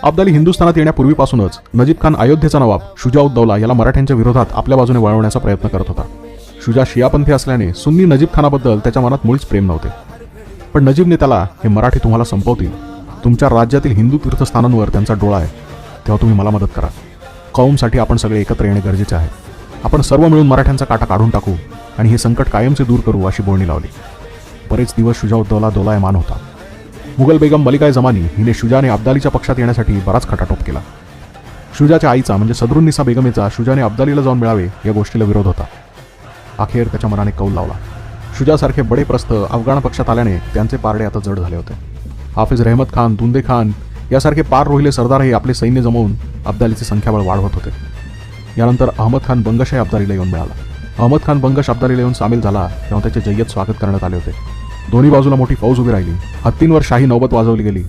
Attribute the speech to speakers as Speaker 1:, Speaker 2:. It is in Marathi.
Speaker 1: अब्दाली हिंदुस्थानात येण्यापूर्वीपासूनच नजीब खान अयोध्येचा नवाब शुजा-उद-दौला याला मराठ्यांच्या विरोधात आपल्या बाजूने वळवण्याचा प्रयत्न करत होता. शुजा शियापंथी असल्याने सुन्नी नजीब खानाबद्दल त्याच्या मनात मुळीच प्रेम नव्हते. पण नजीबने त्याला, हे मराठी तुम्हाला संपवतील, तुमच्या राज्यातील हिंदू तीर्थस्थानांवर त्यांचा डोळा आहे, तेव्हा तुम्ही मला मदत करा. कौमसाठी आपण सगळे एकत्र येणे गरजेचे आहे. आपण सर्व मिळून मराठ्यांचा काटा काढून टाकू आणि हे संकट कायमचे दूर करू, अशी बोलणी लावली. बरेच दिवस शुजा-उद-दौला दोलायमान होता. मुघल बेगम मलिकाय जमानी हिने शुजाने अब्दालीच्या पक्षात येण्यासाठी बराच खटाटोप केला. शुजाच्या आईचा म्हणजे सदरुन्निसा बेगमेचा शुजाने अब्दालीला जाऊन मिळावे या गोष्टीला विरोध होता. अखेर त्याच्या मनाने कौल लावला. शुजासारखे बडे प्रस्थ अफगाण पक्षात आल्याने त्यांचे पारडे आता जड झाले होते. हाफिज रहमत खान, दुंदे खान यासारखे पार रोहिले सरदारही आपले सैन्य जमवून अब्दालीचे संख्याबळ वाढवत होते. यानंतर अहमद खान बंगशही अब्दालीला येऊन मिळाला. अहमद खान बंगश अब्दालीला येऊन सामील झाला तेव्हा त्याचे जय्यत स्वागत करण्यात आले होते. दोन्ही बाजूला मोठी फौज उभी राहिली. हत्तींवर शाही नौबत वाजवली गेली.